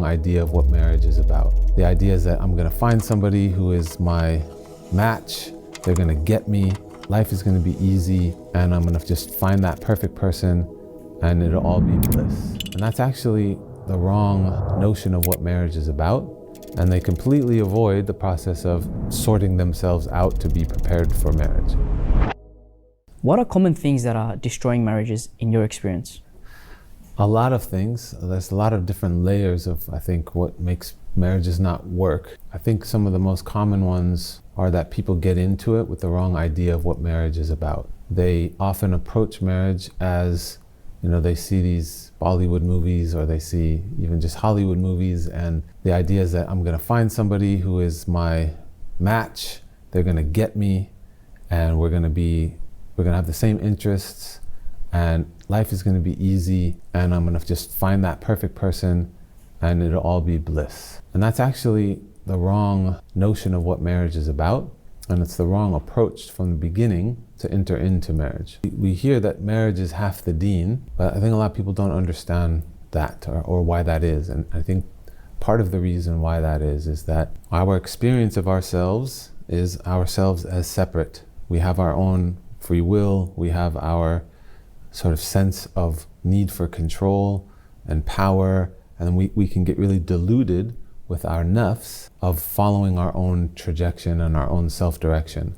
idea of what marriage is about. The idea is that I'm gonna find somebody who is my match, they're gonna get me, life is gonna be easy, and I'm gonna just find that perfect person and it'll all be bliss. And that's actually the wrong notion of what marriage is about. And they completely avoid the process of sorting themselves out to be prepared for marriage. What are common things that are destroying marriages in your experience? A lot of things. There's a lot of different layers of, I think, what makes marriages not work. I think some of the most common ones are that people get into it with the wrong idea of what marriage is about. They often approach marriage as, they see these Bollywood movies or they see even just Hollywood movies, and the idea is that I'm gonna find somebody who is my match, they're gonna get me, and we're gonna have the same interests, and life is gonna be easy, and I'm gonna just find that perfect person and it'll all be bliss. And that's actually the wrong notion of what marriage is about, and it's the wrong approach from the beginning to enter into marriage. We hear that marriage is half the deen, but I think a lot of people don't understand that or why that is. And I think part of the reason why that is that our experience of ourselves is ourselves as separate. We have our own free will, we have our sort of sense of need for control and power, and we can get really deluded with our nafs of following our own trajection and our own self-direction.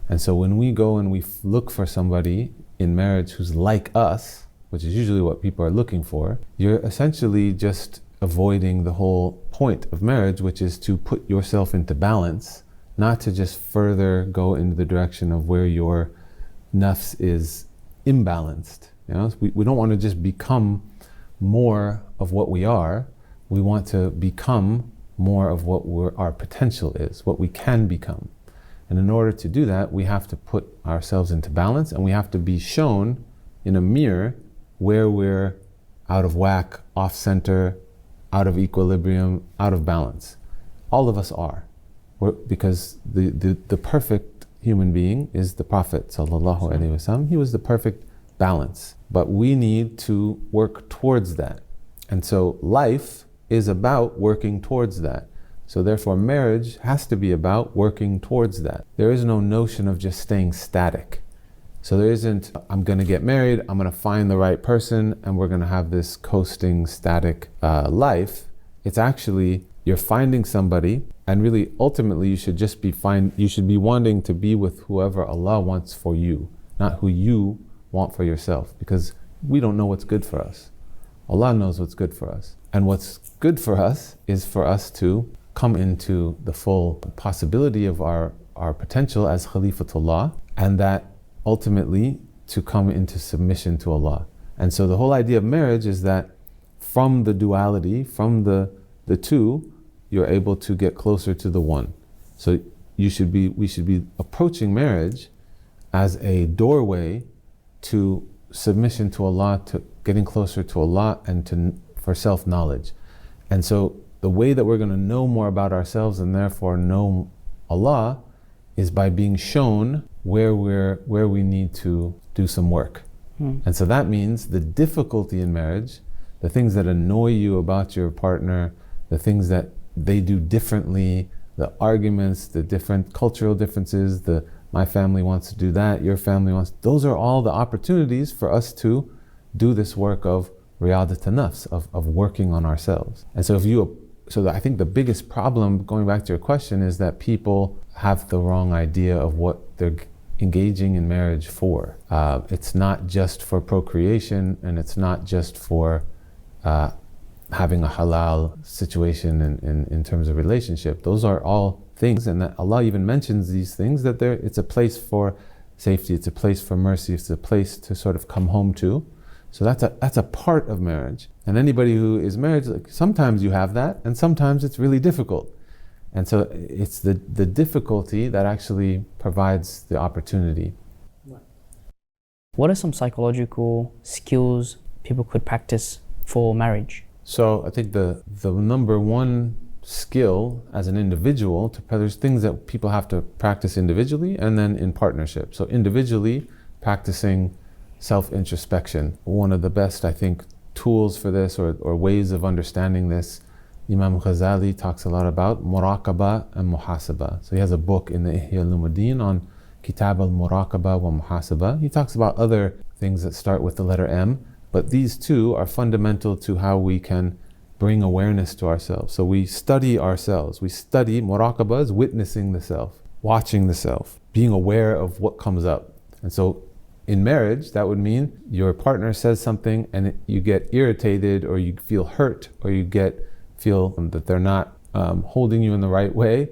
And so when we go and we look for somebody in marriage who's like us, which is usually what people are looking for, you're essentially just avoiding the whole point of marriage, which is to put yourself into balance, not to just further go into the direction of where your nafs is imbalanced. We don't want to just become more of what we are. We want to become more of what our potential is, what we can become. And in order to do that, we have to put ourselves into balance, and we have to be shown in a mirror where we're out of whack, off center, out of equilibrium, out of balance. All of us are, because the perfect human being is the Prophet sallallahu alaihi wasallam. He was the perfect balance, but we need to work towards that. And so life is about working towards that. So therefore marriage has to be about working towards that. There is no notion of just staying static. So there isn't, I'm gonna get married, I'm gonna find the right person, and we're gonna have this coasting, static life. It's actually, you're finding somebody, and really ultimately you should be wanting to be with whoever Allah wants for you, not who you want for yourself, because we don't know what's good for us. Allah knows what's good for us. And what's good for us is for us to come into the full possibility of our potential as Khalifatullah, and that ultimately to come into submission to Allah. And so the whole idea of marriage is that from the duality, from the two, you're able to get closer to the one. So we should be approaching marriage as a doorway to submission to Allah, to getting closer to Allah, and for self-knowledge. And so the way that we're going to know more about ourselves and therefore know Allah is by being shown where we need to do some work. And so that means the difficulty in marriage, the things that annoy you about your partner, the things that they do differently, the arguments, the different cultural differences, my family wants to do that, your family wants, those are all the opportunities for us to do this work of riyadat nafs, of working on ourselves. And so I think the biggest problem, going back to your question, is that people have the wrong idea of what they're engaging in marriage for. It's not just for procreation, and it's not just for having a halal situation in terms of relationship. Those are all things, and that Allah even mentions these things, that it's a place for safety, it's a place for mercy, it's a place to sort of come home to. So that's a part of marriage. And anybody who is married, sometimes you have that, and sometimes it's really difficult. And so it's the difficulty that actually provides the opportunity. What are some psychological skills people could practice for marriage? So I think the number one skill as an individual, there's things that people have to practice individually and then in partnership. So individually, practicing self-introspection. One of the best, I think, tools for this or ways of understanding this Imam Ghazali talks a lot about muraqaba and muhasaba. So he has a book in the Ihya al-Ulumuddin on Kitab al-Muraqaba wa Muhasaba. He talks about other things that start with the letter M, but these two are fundamental to how we can bring awareness to ourselves. So we study ourselves. We study, muraqaba is witnessing the self, watching the self, being aware of what comes up. And so in marriage, that would mean your partner says something and you get irritated, or you feel hurt, or you feel that they're not holding you in the right way.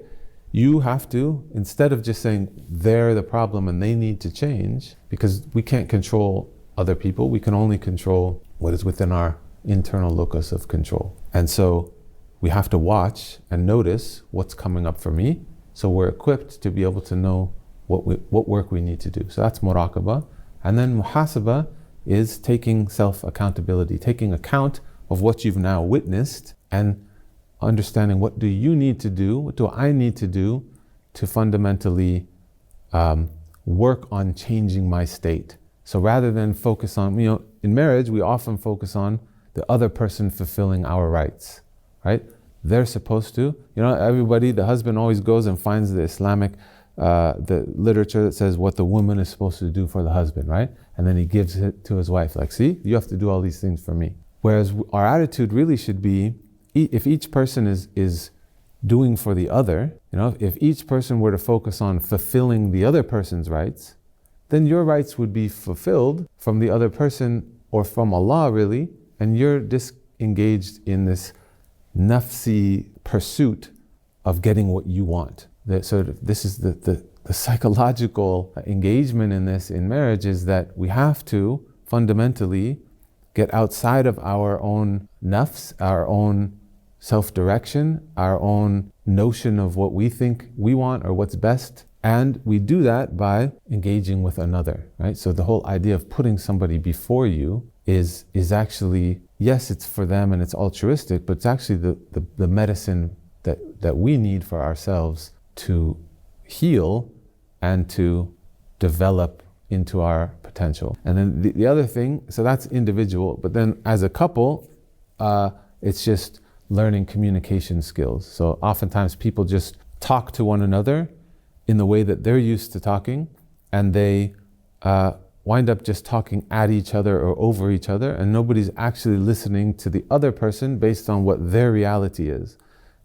You have to, instead of just saying they're the problem and they need to change, because we can't control other people, we can only control what is within our internal locus of control. And so we have to watch and notice what's coming up for me, so we're equipped to be able to know what work we need to do. So that's muraqabah. And then muhasaba is taking self-accountability, taking account of what you've now witnessed and understanding what do you need to do, what do I need to do to fundamentally work on changing my state. So rather than focus on, in marriage, we often focus on the other person fulfilling our rights, right? They're supposed to, everybody, the husband always goes and finds the Islamic, the literature that says what the woman is supposed to do for the husband, right? And then he gives it to his wife, like, see, you have to do all these things for me. Whereas our attitude really should be, if each person is doing for the other, if each person were to focus on fulfilling the other person's rights, then your rights would be fulfilled from the other person or from Allah, really, and you're disengaged in this nafsi pursuit of getting what you want. So this is the psychological engagement in this in marriage, is that we have to fundamentally get outside of our own nafs, our own self-direction, our own notion of what we think we want or what's best. And we do that by engaging with another, right? So the whole idea of putting somebody before you is actually, yes, it's for them and it's altruistic, but it's actually the medicine that we need for ourselves to heal and to develop into our potential. And then the other thing, so that's individual, but then as a couple, it's just learning communication skills. So oftentimes people just talk to one another in the way that they're used to talking, and they wind up just talking at each other or over each other, and nobody's actually listening to the other person based on what their reality is.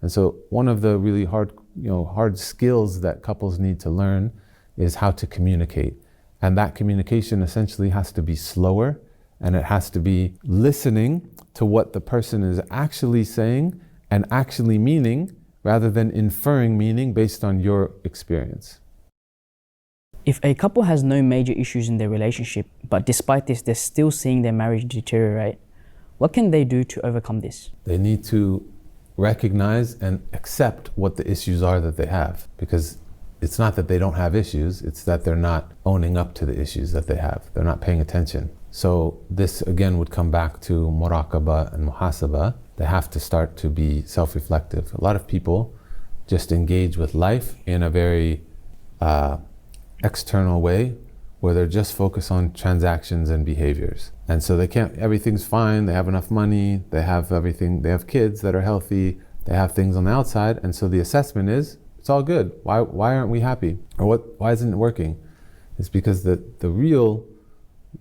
And so one of the really hard skills that couples need to learn is how to communicate. And that communication essentially has to be slower, and it has to be listening to what the person is actually saying and actually meaning, rather than inferring meaning based on your experience. If a couple has no major issues in their relationship, but despite this, they're still seeing their marriage deteriorate, what can they do to overcome this? They need to recognize and accept what the issues are that they have, because it's not that they don't have issues, it's that they're not owning up to the issues that they have. They're not paying attention. So this again would come back to muraqabah and muhasabah. They have to start to be self-reflective. A lot of people just engage with life in a very external way, where they're just focused on transactions and behaviors. And so everything's fine, they have enough money, they have everything, they have kids that are healthy, they have things on the outside, and so the assessment is, it's all good. Why aren't we happy? Or why isn't it working? It's because the real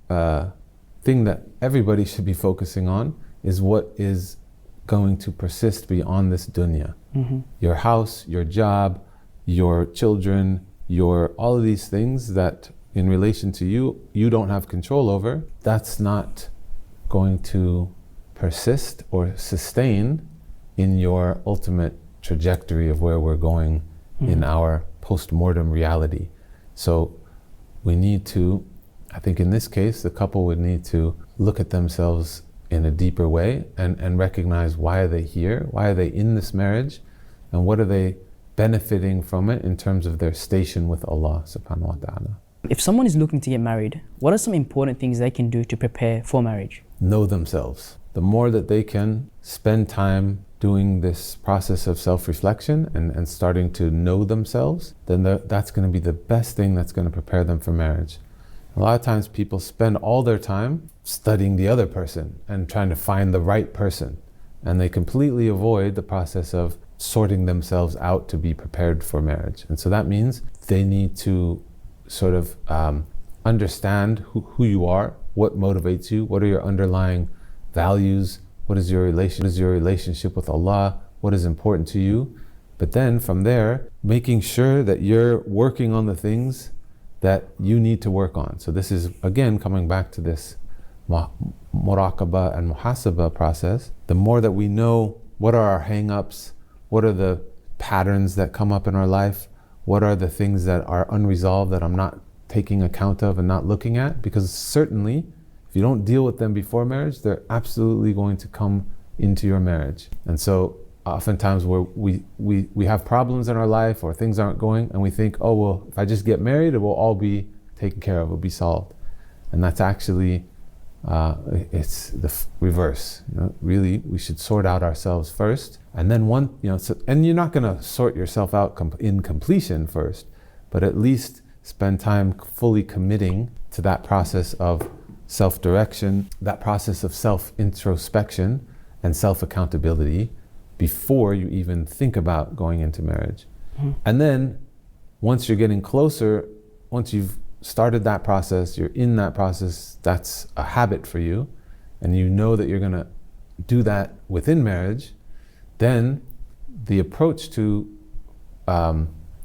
thing that everybody should be focusing on is what is going to persist beyond this dunya. Mm-hmm. Your house, your job, your children, all of these things that in relation to you don't have control over, that's not going to persist or sustain in your ultimate trajectory of where we're going in our post-mortem reality. So we need to, I think in this case, the couple would need to look at themselves in a deeper way and recognize, why are they here? Why are they in this marriage? And what are they benefiting from it in terms of their station with Allah subhanahu wa ta'ala. If someone is looking to get married, what are some important things they can do to prepare for marriage? Know themselves. The more that they can spend time doing this process of self-reflection and starting to know themselves, then that's going to be the best thing that's going to prepare them for marriage. A lot of times people spend all their time studying the other person and trying to find the right person. and they completely avoid the process of sorting themselves out to be prepared for marriage. And so that means they need to sort of understand who you are, what motivates you, what are your underlying values, what is your relationship with Allah, what is important to you. But then from there, making sure that you're working on the things that you need to work on. So this is, again, coming back to this muraqabah and muhasabah process. The more that we know what are our hang-ups, what are the patterns that come up in our life, what are the things that are unresolved that I'm not taking account of and not looking at, because certainly if you don't deal with them before marriage, they're absolutely going to come into your marriage. And so oftentimes where we have problems in our life or things aren't going, and we think, oh, well, if I just get married, it will all be taken care of, it will be solved. And that's actually, it's the reverse. Really, we should sort out ourselves first. And then and you're not gonna sort yourself out in completion first, but at least spend time fully committing to that process of self-direction, that process of self-introspection and self-accountability before you even think about going into marriage. Mm-hmm. And then once you're getting closer, once you've started that process, you're in that process, that's a habit for you, and you know that you're gonna do that within marriage, then the approach to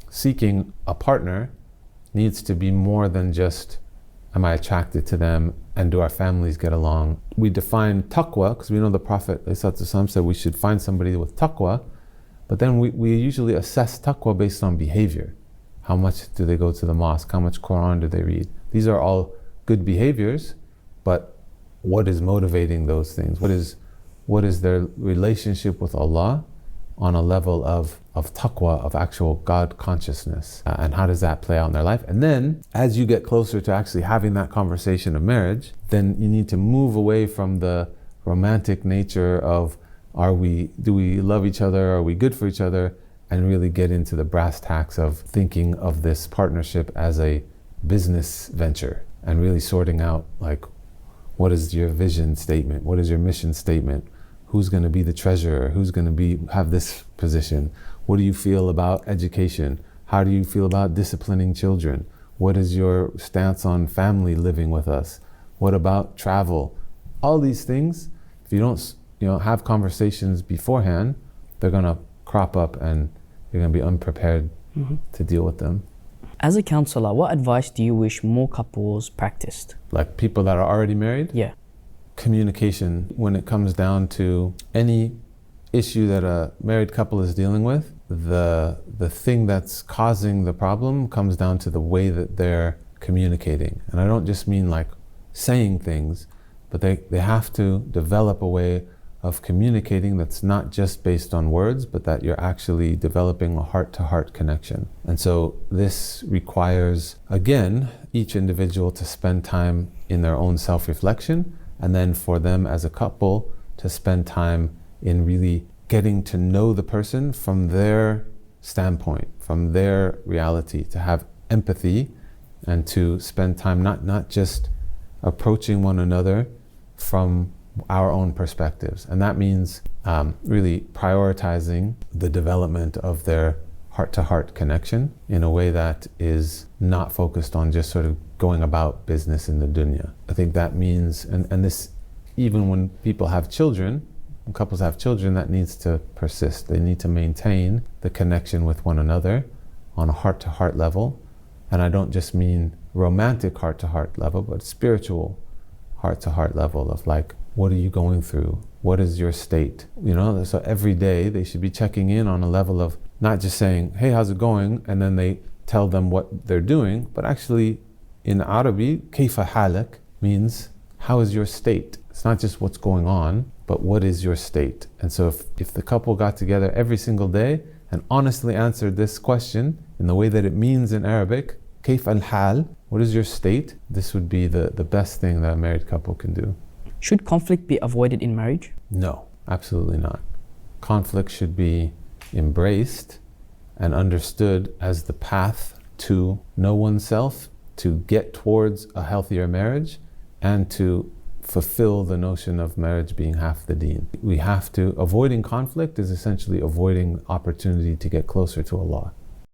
seeking a partner needs to be more than just, am I attracted to them and do our families get along? We define taqwa, because we know the Prophet ﷺ said we should find somebody with taqwa, but then we usually assess taqwa based on behavior. How much do they go to the mosque? How much Quran do they read? These are all good behaviors, but what is motivating those things? What is their relationship with Allah on a level of taqwa, of actual God consciousness, and how does that play out in their life? And then as you get closer to actually having that conversation of marriage, then you need to move away from the romantic nature of do we love each other, are we good for each other, and really get into the brass tacks of thinking of this partnership as a business venture and really sorting out, like, what is your vision statement? What is your mission statement? Who's going to be the treasurer? Who's going to have this position? What do you feel about education? How do you feel about disciplining children? What is your stance on family living with us? What about travel? All these things, if you don't have conversations beforehand, they're going to crop up and you're going to be unprepared to deal with them. As a counselor, what advice do you wish more couples practiced? Like people that are already married? Yeah. Communication. When it comes down to any issue that a married couple is dealing with, the thing that's causing the problem comes down to the way that they're communicating. And I don't just mean like saying things, but they have to develop a way of communicating that's not just based on words, but that you're actually developing a heart-to-heart connection. And so this requires, again, each individual to spend time in their own self-reflection, and then for them as a couple to spend time in really getting to know the person from their standpoint, from their reality, to have empathy and to spend time not just approaching one another from our own perspectives. And that means really prioritizing the development of their heart-to-heart connection in a way that is not focused on just sort of going about business in the dunya. I think that means, and this, even when people have children, when couples have children, that needs to persist. They need to maintain the connection with one another on a heart-to-heart level. And I don't just mean romantic heart-to-heart level, but spiritual heart-to-heart level of like, what are you going through? What is your state? So every day they should be checking in on a level of not just saying, hey, how's it going? And then they tell them what they're doing, but actually in Arabic, kayfa halak means, how is your state? It's not just what's going on, but what is your state? And so if the couple got together every single day and honestly answered this question in the way that it means in Arabic, kayf al-hal, what is your state? This would be the best thing that a married couple can do. Should conflict be avoided in marriage? No, absolutely not. Conflict should be embraced and understood as the path to know oneself, to get towards a healthier marriage, and to fulfill the notion of marriage being half the deen. We have to, avoiding conflict is essentially avoiding opportunity to get closer to Allah.